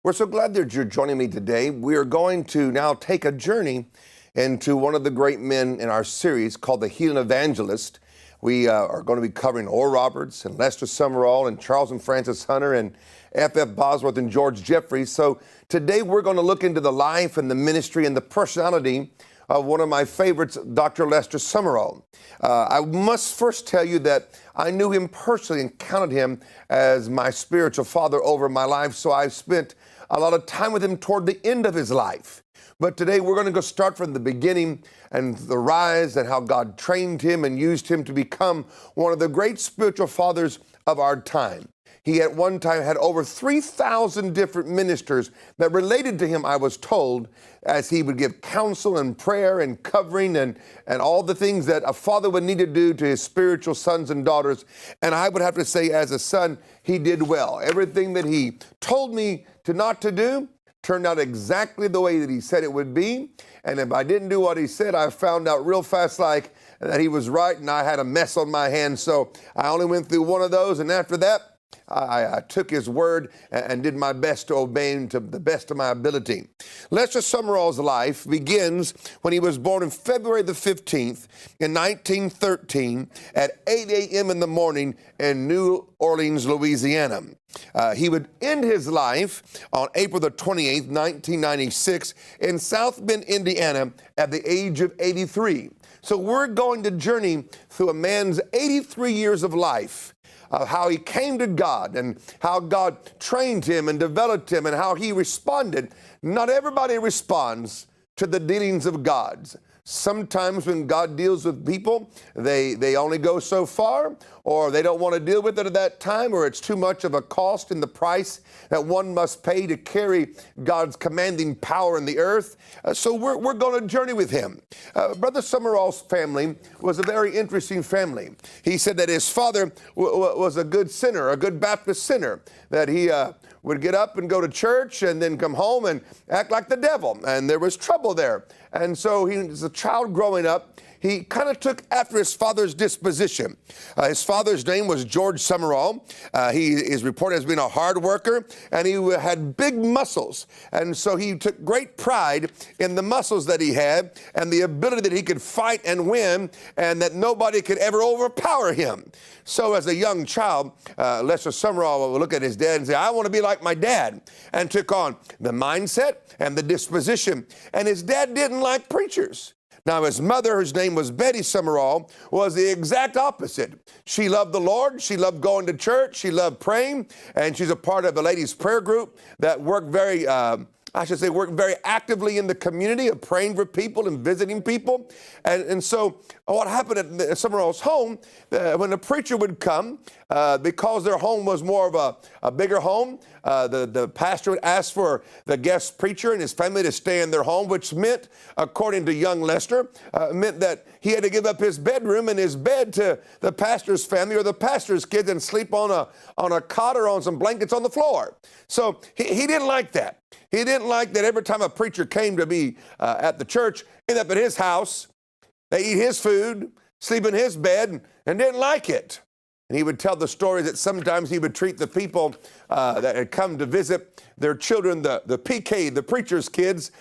We're so glad that you're joining me today. We are going to now take a journey into one of the great men in our series called the Healing Evangelist. We are going to be covering Oral Roberts and Lester Sumrall and Charles and Francis Hunter and F.F. Bosworth and George Jeffreys. So today we're going to look into the life and the ministry and the personality of one of my favorites, Dr. Lester Sumrall. I must first tell you that I knew him personally and counted him as my spiritual father over my life, so I've spent a lot of time with him toward the end of his life. But today we're going to go start from the beginning and the rise and how God trained him and used him to become one of the great spiritual fathers of our time. He at one time had over 3,000 different ministers that related to him, I was told, as he would give counsel and prayer and covering and all the things that a father would need to do to his spiritual sons and daughters. And I would have to say, as a son, he did well. Everything that he told me to not to do turned out exactly the way that he said it would be. And if I didn't do what he said, I found out real fast that he was right and I had a mess on my hands. So I only went through one of those, and after that, I took his word and did my best to obey him to the best of my ability. Lester Sumrall's life begins when he was born on February the 15th in 1913 at 8 a.m. in the morning in New Orleans, Louisiana. He would end his life on April the 28th, 1996 in South Bend, Indiana at the age of 83. So we're going to journey through a man's 83 years of life, of how he came to God and how God trained him and developed him and how he responded. Not everybody responds to the dealings of God. Sometimes when God deals with people, they only go so far, or they don't want to deal with it at that time, or it's too much of a cost in the price that one must pay to carry God's commanding power in the earth. So we're going to journey with him. Brother Sumrall's family was a very interesting family. He said that his father was a good sinner, a good Baptist sinner, that he would get up and go to church and then come home and act like the devil, and there was trouble there. And so he, as a child growing up, he kind of took after his father's disposition. His father's name was George Sumrall. He is reported as being a hard worker, and he had big muscles. And so he took great pride in the muscles that he had and the ability that he could fight and win, and that nobody could ever overpower him. So as a young child, Lester Sumrall would look at his dad and say, I want to be like my dad, and took on the mindset and the disposition. And his dad didn't like preachers. Now, his mother, whose name was Betty Sumrall, was the exact opposite. She loved the Lord. She loved going to church. She loved praying. And she's a part of a ladies' prayer group that worked very actively in the community of praying for people and visiting people. And so what happened at Sumrall's home, when the preacher would come, because their home was more of a bigger home, the pastor would ask for the guest preacher and his family to stay in their home, which meant, according to young Lester, meant that he had to give up his bedroom and his bed to the pastor's family or the pastor's kids and sleep on a cot or on some blankets on the floor. So he didn't like that. He didn't like that every time a preacher came to be at the church, end up at his house, they eat his food, sleep in his bed, and didn't like it. And he would tell the story that sometimes he would treat the people that had come to visit their children, the PK, the preacher's kids,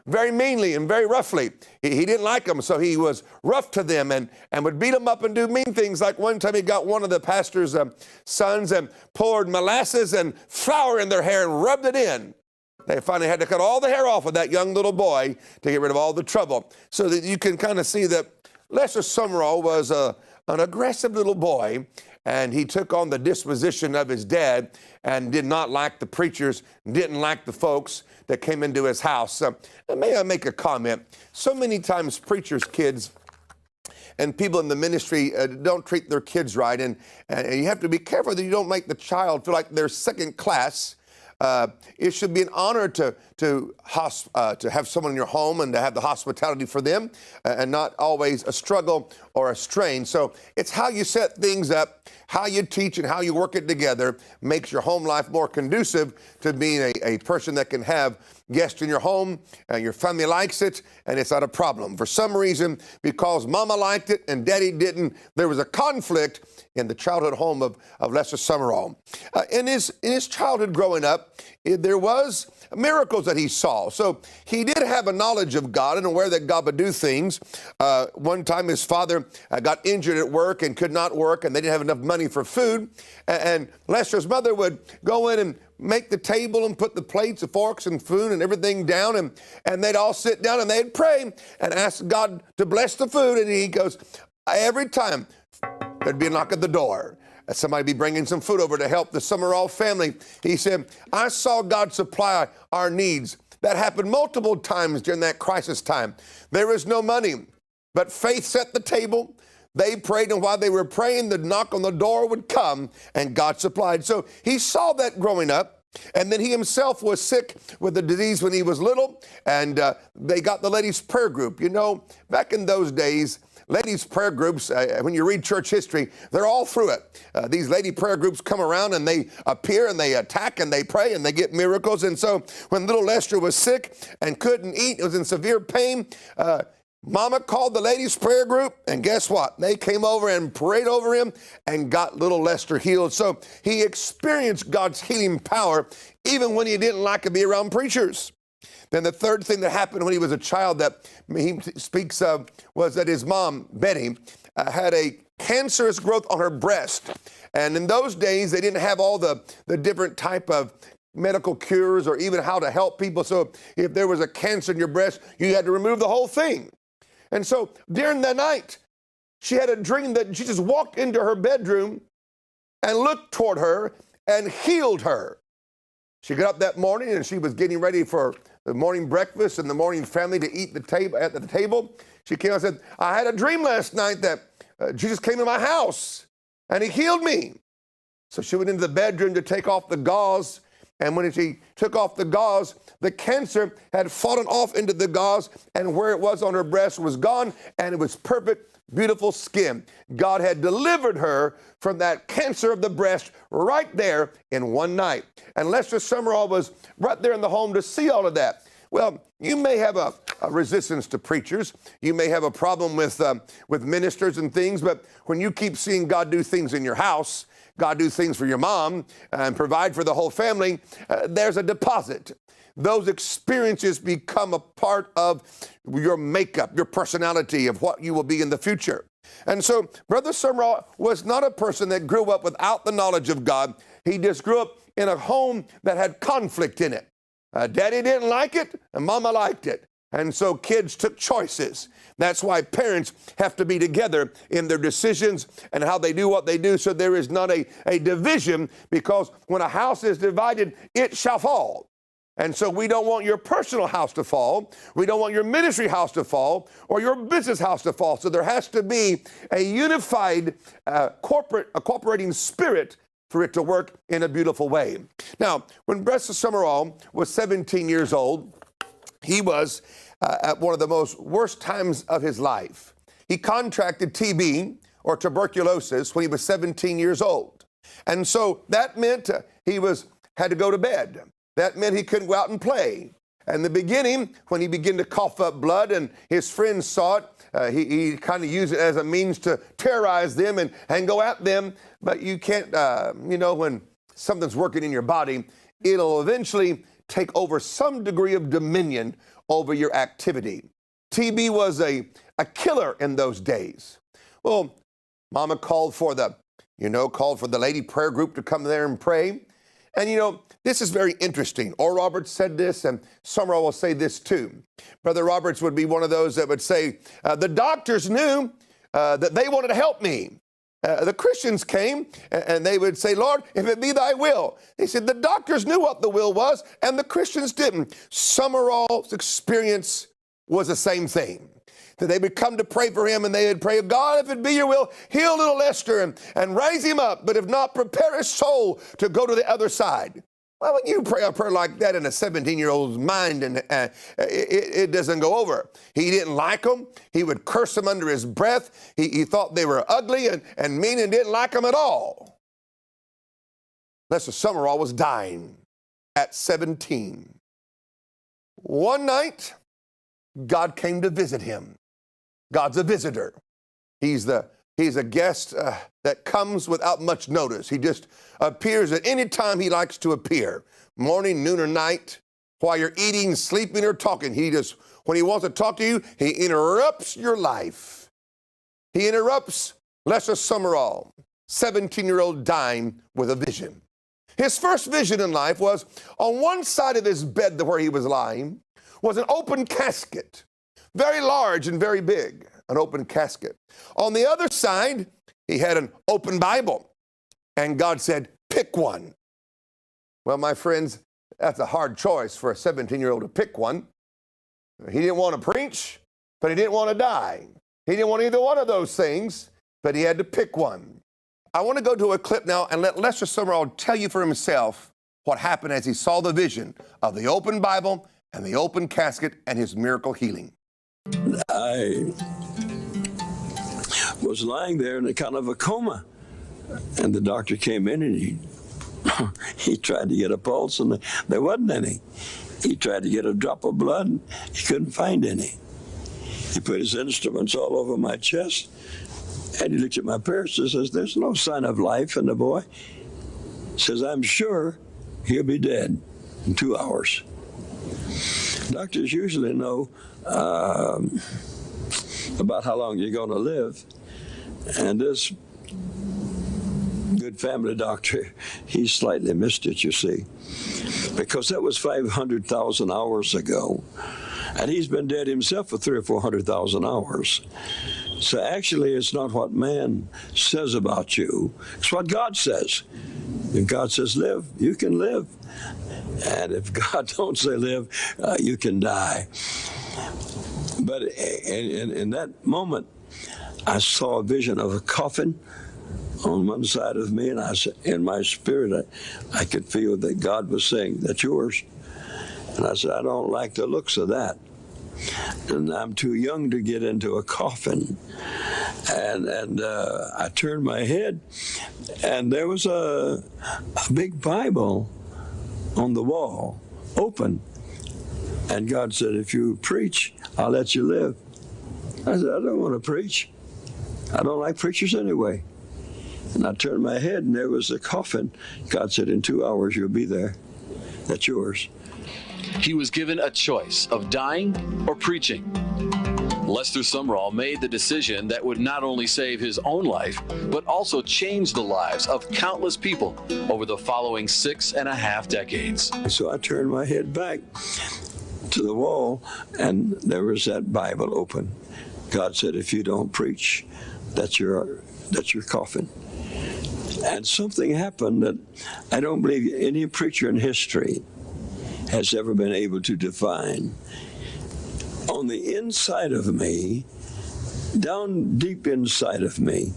very meanly and very roughly. He didn't like them, so he was rough to them and would beat them up and do mean things. Like one time he got one of the pastor's sons and poured molasses and flour in their hair and rubbed it in. They finally had to cut all the hair off of that young little boy to get rid of all the trouble. So that you can kind of see that Lester Sumrall was an aggressive little boy, and he took on the disposition of his dad and did not like the preachers, didn't like the folks that came into his house. May I make a comment? So many times preachers' kids and people in the ministry don't treat their kids right, and you have to be careful that you don't make the child feel like they're second class. It should be an honor to have someone in your home and to have the hospitality for them, and not always a struggle or a strain. So it's how you set things up, how you teach and how you work it together makes your home life more conducive to being a person that can have guests in your home, and your family likes it, and it's not a problem. For some reason, because mama liked it and daddy didn't, there was a conflict in the childhood home of Lester Sumrall. In his childhood growing up, there was miracles that he saw. So he did have a knowledge of God and aware that God would do things. One time his father got injured at work and could not work, and they didn't have enough money for food. And Lester's mother would go in and make the table and put the plates, the forks and food and everything down, and they'd all sit down and they'd pray and ask God to bless the food. And he goes, every time there'd be a knock at the door, somebody be bringing some food over to help the Sumrall family. He said, I saw God supply our needs. That happened multiple times during that crisis time. There was no money, but faith set the table. They prayed, and while they were praying, the knock on the door would come, and God supplied. So he saw that growing up, and then he himself was sick with the disease when he was little, and they got the ladies' prayer group. You know, back in those days, ladies' prayer groups, when you read church history, they're all through it. These lady prayer groups come around, and they appear, and they attack, and they pray, and they get miracles. And so when little Lester was sick and couldn't eat, was in severe pain, Mama called the ladies' prayer group, and guess what? They came over and prayed over him and got little Lester healed. So he experienced God's healing power even when he didn't like to be around preachers. Then the third thing that happened when he was a child that he speaks of was that his mom, Betty, had a cancerous growth on her breast. And in those days, they didn't have all the different type of medical cures or even how to help people. So if there was a cancer in your breast, you had to remove the whole thing. And so during the night, she had a dream that she just walked into her bedroom and looked toward her and healed her. She got up that morning and she was getting ready for the morning breakfast and the morning family to eat at the table. She came and said, I had a dream last night that Jesus came to my house and he healed me. So she went into the bedroom to take off the gauze. And when she took off the gauze, the cancer had fallen off into the gauze, and where it was on her breast was gone, and it was perfect, beautiful skin. God had delivered her from that cancer of the breast right there in one night. And Lester Sumrall was right there in the home to see all of that. Well, you may have a resistance to preachers. You may have a problem with ministers and things, but when you keep seeing God do things in your house, God do things for your mom and provide for the whole family, there's a deposit. Those experiences become a part of your makeup, your personality, of what you will be in the future. And so Brother Sumrall was not a person that grew up without the knowledge of God. He just grew up in a home that had conflict in it. Daddy didn't like it, and Mama liked it. And so kids took choices. That's why parents have to be together in their decisions and how they do what they do, so there is not a division, because when a house is divided, it shall fall. And so we don't want your personal house to fall. We don't want your ministry house to fall or your business house to fall. So there has to be a unified cooperating spirit for it to work in a beautiful way. Now, when Brother Sumrall was 17 years old, he was at one of the most worst times of his life. He contracted TB, or tuberculosis, when he was 17 years old. And so that meant he had to go to bed. That meant he couldn't go out and play. In the beginning, when he began to cough up blood and his friends saw it, he kind of used it as a means to terrorize them and go at them. But you can't, when something's working in your body, it'll eventually take over some degree of dominion over your activity. TB was a killer in those days. Well, Mama called for the lady prayer group to come there and pray. And this is very interesting. Oral Roberts said this, and Sumrall will say this too. Brother Roberts would be one of those that would say, the doctors knew that they wanted to help me. The Christians came and they would say, Lord, if it be thy will. They said the doctors knew what the will was and the Christians didn't. Sumrall's experience was the same thing. That they would come to pray for him and they would pray, God, if it be your will, heal little Lester and raise him up. But if not, prepare his soul to go to the other side. Well, when you pray a prayer like that in a 17-year-old's mind, and it doesn't go over. He didn't like them. He would curse them under his breath. He thought they were ugly and mean and didn't like them at all. Lester Sumrall was dying at 17. One night, God came to visit him. God's a visitor. He He's a guest that comes without much notice. He just appears at any time he likes to appear, morning, noon, or night, while you're eating, sleeping, or talking. When he wants to talk to you, he interrupts your life. He interrupts Lester Sumrall, 17-year-old dying with a vision. His first vision in life was on one side of his bed where he was lying was an open casket, very large and very big, an open casket. On the other side, he had an open Bible, and God said, pick one. Well, my friends, that's a hard choice for a 17-year-old to pick one. He didn't want to preach, but he didn't want to die. He didn't want either one of those things, but he had to pick one. I want to go to a clip now and let Lester Sumrall tell you for himself what happened as he saw the vision of the open Bible and the open casket and his miracle healing. I was lying there in a kind of a coma, and the doctor came in and he tried to get a pulse, and there wasn't any. He tried to get a drop of blood, and he couldn't find any. He put his instruments all over my chest, and he looked at my parents and says, there's no sign of life in the boy. He says, I'm sure he'll be dead in 2 hours. Doctors usually know about how long you're going to live. And this good family doctor, he slightly missed it, you see, because that was 500,000 hours ago. And he's been dead himself for 300,000 or 400,000 hours. So actually, it's not what man says about you. It's what God says. If God says live, you can live. And if God don't say live, you can die. But in that moment, I saw a vision of a coffin on one side of me, and I said, in my spirit, I could feel that God was saying, that's yours. And I said, I don't like the looks of that. And I'm too young to get into a coffin. And I turned my head, and there was a big Bible on the wall, open. And God said, if you preach, I'll let you live. I said, I don't want to preach. I don't like preachers anyway. And I turned my head, and there was a coffin. God said, in 2 hours, you'll be there. That's yours. He was given a choice of dying or preaching. Lester Sumrall made the decision that would not only save his own life, but also change the lives of countless people over the following 6.5 decades. So I turned my head back to the wall, and there was that Bible open. God said, if you don't preach, that's your coffin. And something happened that I don't believe any preacher in history has ever been able to define. On the inside of me, down deep inside of me,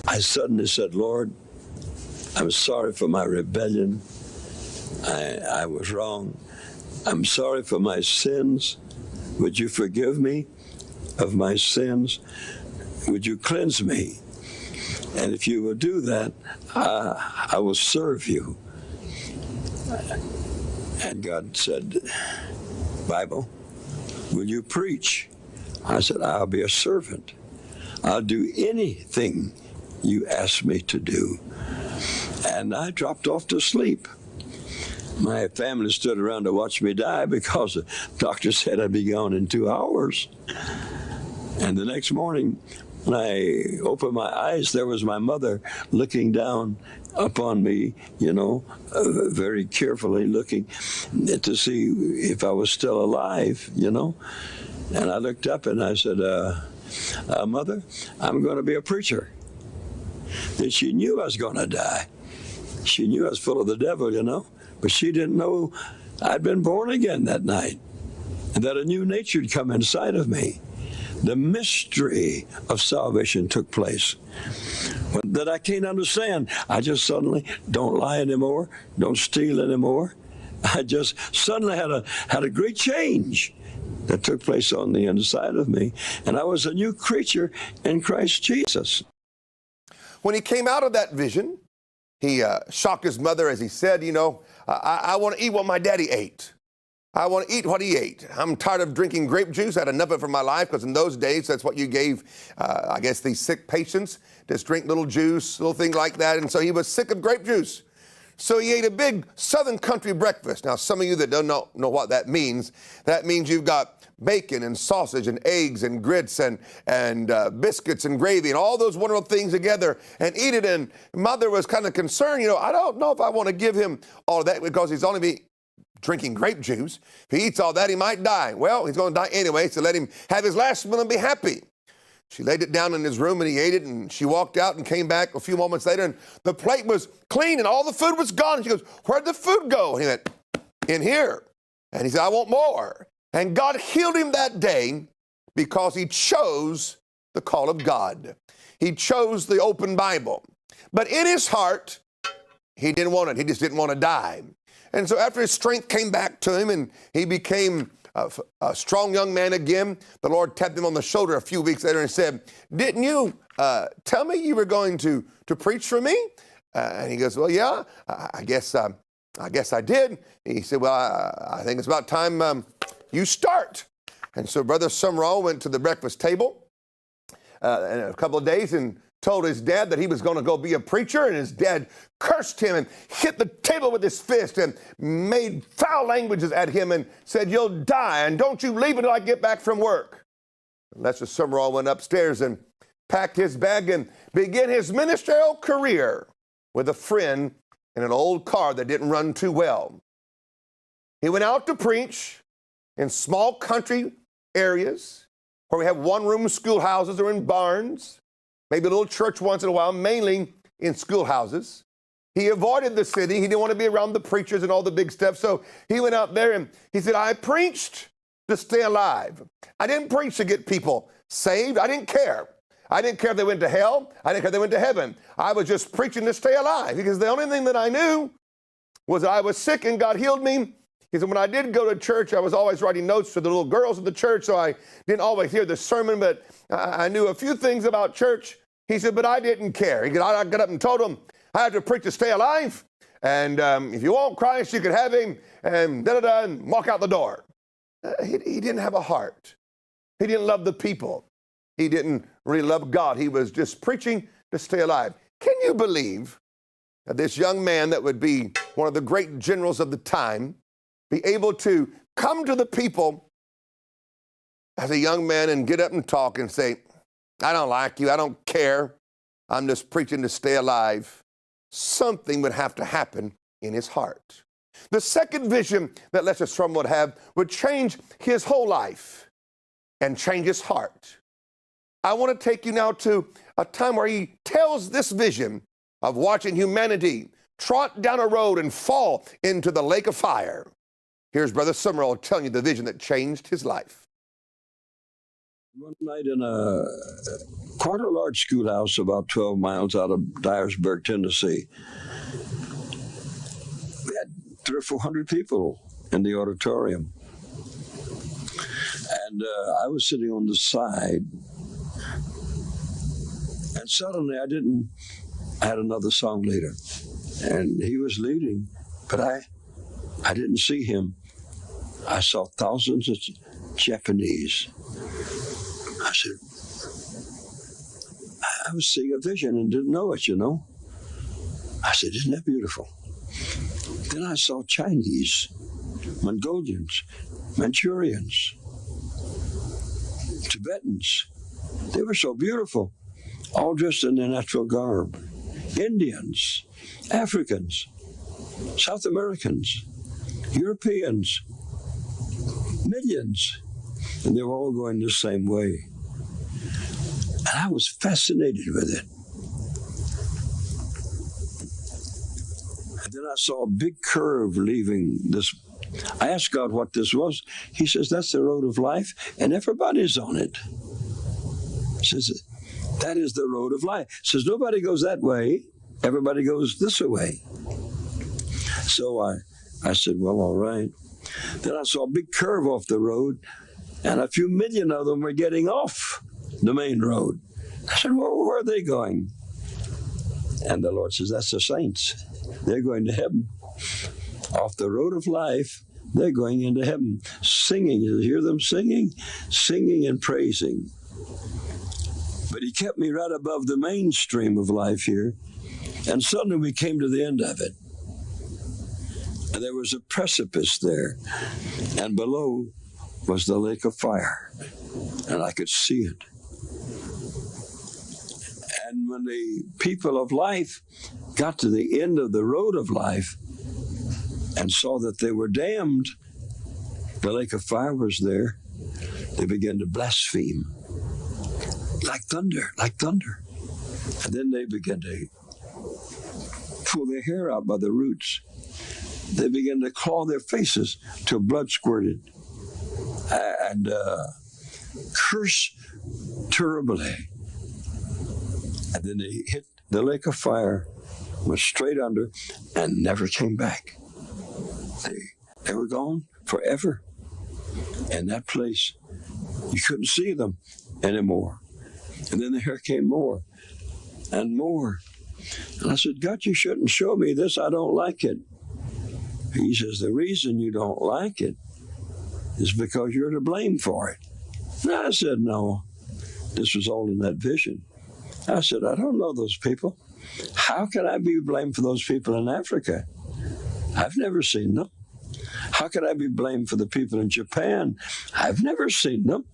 I suddenly said, Lord, I'm sorry for my rebellion. I was wrong. I'm sorry for my sins. Would you forgive me of my sins? Would you cleanse me? And if you will do that, I will serve you. And God said, Bible, will you preach? I said, I'll be a servant. I'll do anything you ask me to do. And I dropped off to sleep. My family stood around to watch me die because the doctor said I'd be gone in 2 hours. And the next morning, when I opened my eyes, there was my mother looking down upon me, very carefully looking to see if I was still alive, And I looked up and I said, Mother, I'm going to be a preacher. And she knew I was going to die. She knew I was full of the devil, but she didn't know I'd been born again that night and that a new nature had come inside of me. The mystery of salvation took place that I can't understand. I just suddenly don't lie anymore, don't steal anymore. I just suddenly had a great change that took place on the inside of me, and I was a new creature in Christ Jesus. When he came out of that vision, he shocked his mother as he said, I want to eat what my daddy ate. I want to eat what he ate. I'm tired of drinking grape juice. I had enough of it for my life, because in those days, that's what you gave, I guess, these sick patients. Just drink little juice, little things like that. And so he was sick of grape juice. So he ate a big Southern country breakfast. Now, some of you that don't know what that means you've got bacon and sausage and eggs and grits and biscuits and gravy and all those wonderful things together and eat it. And mother was kind of concerned, I don't know if I want to give him all of that, because he's only drinking grape juice. If he eats all that, he might die. Well, he's going to die anyway, so let him have his last meal and be happy. She laid it down in his room and he ate it, and she walked out and came back a few moments later, and the plate was clean and all the food was gone. And she goes, "Where'd the food go?" And he went, "In here." And he said, "I want more." And God healed him that day because he chose the call of God. He chose the open Bible. But in his heart, he didn't want it. He just didn't want to die. And so after his strength came back to him and he became a strong young man again, the Lord tapped him on the shoulder a few weeks later and said, "Didn't you tell me you were going to preach for me?" And he goes, "Well, yeah, I guess I did." He said, "Well, I think it's about time you start." And so Brother Sumrall went to the breakfast table in a couple of days and told his dad that he was going to go be a preacher, and his dad cursed him and hit the table with his fist and made foul languages at him and said, "You'll die, and don't you leave until I get back from work." Lester Sumrall went upstairs and packed his bag and began his ministerial career with a friend in an old car that didn't run too well. He went out to preach in small country areas where we have one-room schoolhouses or in barns, maybe a little church once in a while, mainly in schoolhouses. He avoided the city. He didn't want to be around the preachers and all the big stuff. So he went out there and he said, "I preached to stay alive. I didn't preach to get people saved. I didn't care. I didn't care if they went to hell. I didn't care if they went to heaven. I was just preaching to stay alive, because the only thing that I knew was that I was sick and God healed me." He said, "When I did go to church, I was always writing notes to the little girls of the church, so I didn't always hear the sermon, but I knew a few things about church." He said, "But I didn't care." He said, "I got up and told them I had to preach to stay alive, and if you want Christ, you can have him, and da-da-da, and walk out the door." He didn't have a heart. He didn't love the people. He didn't really love God. He was just preaching to stay alive. Can you believe that this young man that would be one of the great generals of the time be able to come to the people as a young man and get up and talk and say, "I don't like you. I don't care. I'm just preaching to stay alive"? Something would have to happen in his heart. The second vision that Lester Sumrall would have would change his whole life and change his heart. I want to take you now to a time where he tells this vision of watching humanity trot down a road and fall into the lake of fire. Here's Brother Sumrall telling you the vision that changed his life. One night in quite a large schoolhouse about 12 miles out of Dyersburg, Tennessee, we had 300 or 400 people in the auditorium. And I was sitting on the side, and suddenly I had another song leader, and he was leading, but I didn't see him. I saw thousands of Japanese. I said, I was seeing a vision and didn't know it, I said, "Isn't that beautiful?" Then I saw Chinese, Mongolians, Manchurians, Tibetans. They were so beautiful, all dressed in their natural garb. Indians, Africans, South Americans, Europeans, millions. And they were all going the same way. And I was fascinated with it. And then I saw a big curve leaving this. I asked God what this was. He says, "That's the road of life, and everybody's on it." He says, "That is the road of life." He says, "Nobody goes that way. Everybody goes this way." So I said, "Well, all right." Then I saw a big curve off the road, and a few million of them were getting off the main road. I said, "Well, where are they going?" And the Lord says, "That's the saints. They're going to heaven, off the road of life, they're going into heaven, singing. You hear them singing? Singing and praising. But he kept me right above the mainstream of life here. And suddenly we came to the end of it. And there was a precipice there. And below was the lake of fire. And I could see it. And when the people of life got to the end of the road of life and saw that they were damned, the lake of fire was there, they began to blaspheme. Like thunder, like thunder. And then they began to pull their hair out by the roots. They began to claw their faces till blood squirted and curse terribly. And then they hit the lake of fire, went straight under, and never came back. They were gone forever. And that place, you couldn't see them anymore. And then there came more and more. And I said, God, you shouldn't show me this. I don't like it. He says, the reason you don't like it is because you're to blame for it. And I said, no. This was all in that vision. I said, I don't know those people. How can I be blamed for those people in Africa? I've never seen them. How can I be blamed for the people in Japan? I've never seen them.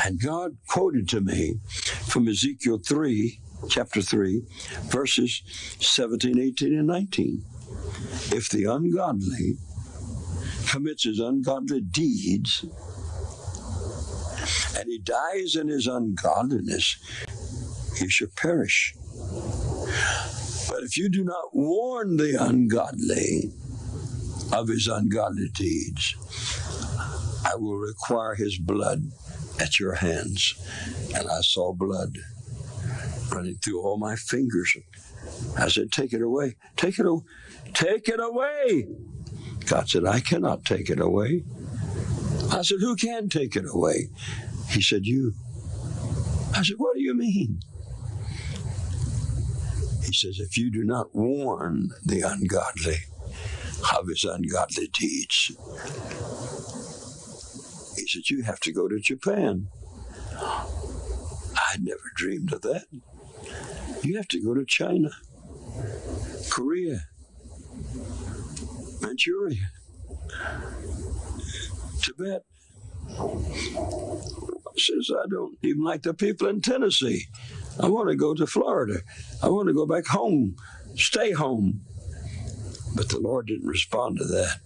And God quoted to me from Ezekiel 3, chapter 3, verses 17, 18, and 19. If the ungodly commits his ungodly deeds and he dies in his ungodliness, he shall perish. But if you do not warn the ungodly of his ungodly deeds, I will require his blood at your hands. And I saw blood running through all my fingers. I said, take it away. Take it away. Take it away. God said, I cannot take it away. I said, who can take it away? He said, you. I said, what do you mean? He says, if you do not warn the ungodly of his ungodly deeds, he said, you have to go to Japan. I'd never dreamed of that. You have to go to China, Korea, Manchuria, Tibet. Says, I don't even like the people in Tennessee. I want to go to Florida. I want to go back home, stay home. But the Lord didn't respond to that,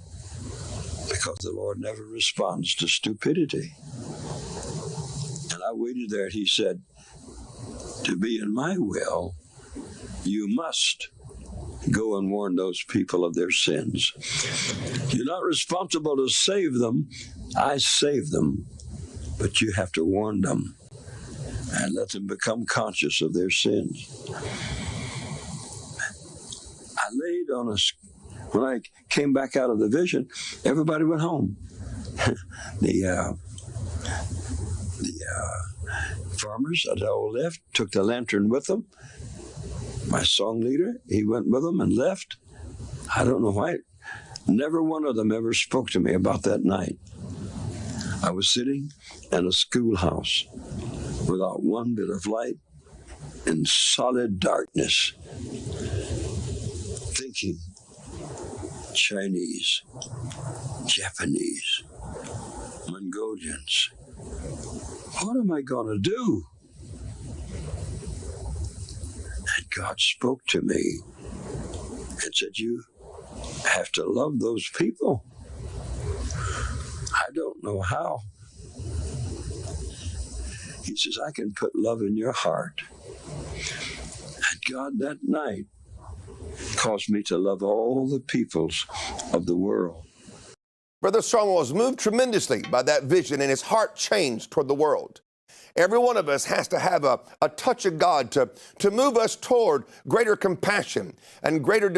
because the Lord never responds to stupidity. And I waited there, and he said, to be in my will, you must go and warn those people of their sins. You're not responsible to save them. I save them. But you have to warn them and let them become conscious of their sins. I laid on when I came back out of the vision, everybody went home. The farmers that all left took the lantern with them. My song leader, he went with them and left. I don't know why. Never one of them ever spoke to me about that night. I was sitting in a schoolhouse without one bit of light, in solid darkness, thinking Chinese, Japanese, Mongolians. What am I going to do? And God spoke to me and said, you have to love those people. I don't know how. He says, I can put love in your heart. And God that night caused me to love all the peoples of the world. Brother Sumrall was moved tremendously by that vision, and his heart changed toward the world. Every one of us has to have a touch of God to move us toward greater compassion and greater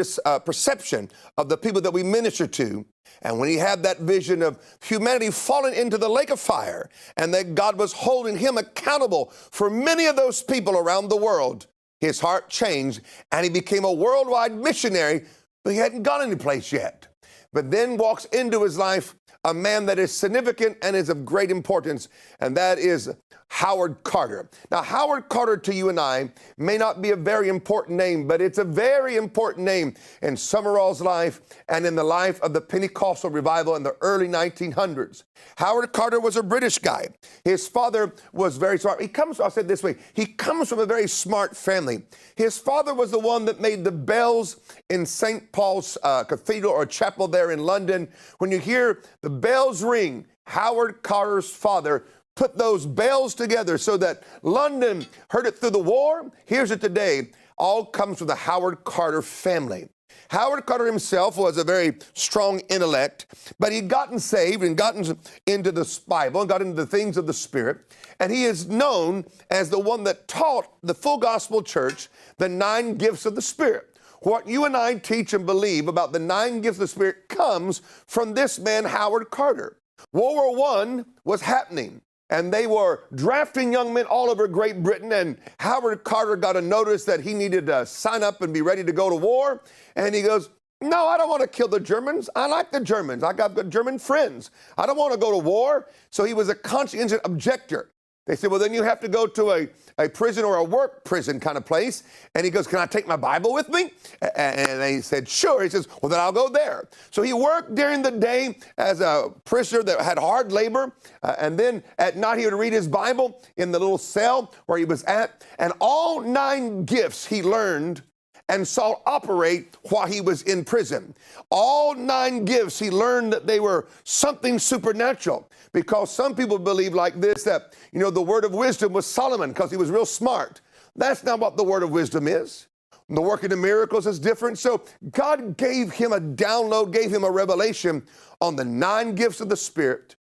perception of the people that we minister to. And when he had that vision of humanity falling into the lake of fire, and that God was holding him accountable for many of those people around the world, his heart changed and he became a worldwide missionary, but he hadn't gone anyplace yet. But then walks into his life a man that is significant and is of great importance, and that is Howard Carter. Now, Howard Carter to you and I may not be a very important name, but it's a very important name in Sumrall's life and in the life of the Pentecostal revival in the early 1900s. Howard Carter was a British guy. His father was very smart. I'll say it this way, he comes from a very smart family. His father was the one that made the bells in St. Paul's Cathedral or chapel there in London. When you hear the bells ring, Howard Carter's father put those bells together so that London heard it through the war, hears it today. All comes from the Howard Carter family. Howard Carter himself was a very strong intellect, but he'd gotten saved and gotten into the Bible and got into the things of the Spirit. And he is known as the one that taught the full gospel church the 9 gifts of the Spirit. What you and I teach and believe about the 9 gifts of the Spirit comes from this man, Howard Carter. World War I was happening, and they were drafting young men all over Great Britain, and Howard Carter got a notice that he needed to sign up and be ready to go to war. And he goes, no, I don't want to kill the Germans. I like the Germans. I got good German friends. I don't want to go to war. So he was a conscientious objector. They said, well, then you have to go to a prison or a work prison kind of place. And he goes, can I take my Bible with me? And they said, sure. He says, well, then I'll go there. So he worked during the day as a prisoner that had hard labor. And then at night he would read his Bible in the little cell where he was at. And all 9 gifts he learned and saw operate while he was in prison. All 9 gifts, he learned that they were something supernatural, because some people believe like this, that, the word of wisdom was Solomon because he was real smart. That's not what the word of wisdom is. The working of miracles is different. So God gave him a download, gave him a revelation on the 9 gifts of the Spirit.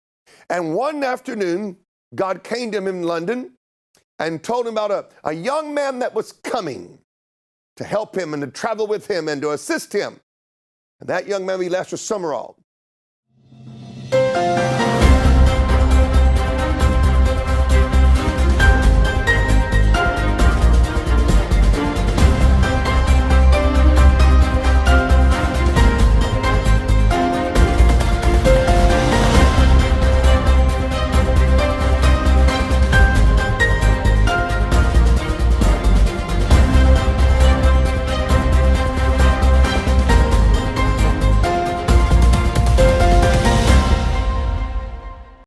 And one afternoon, God came to him in London and told him about a young man that was coming to help him and to travel with him and to assist him. And that young man, we left for Sumrall.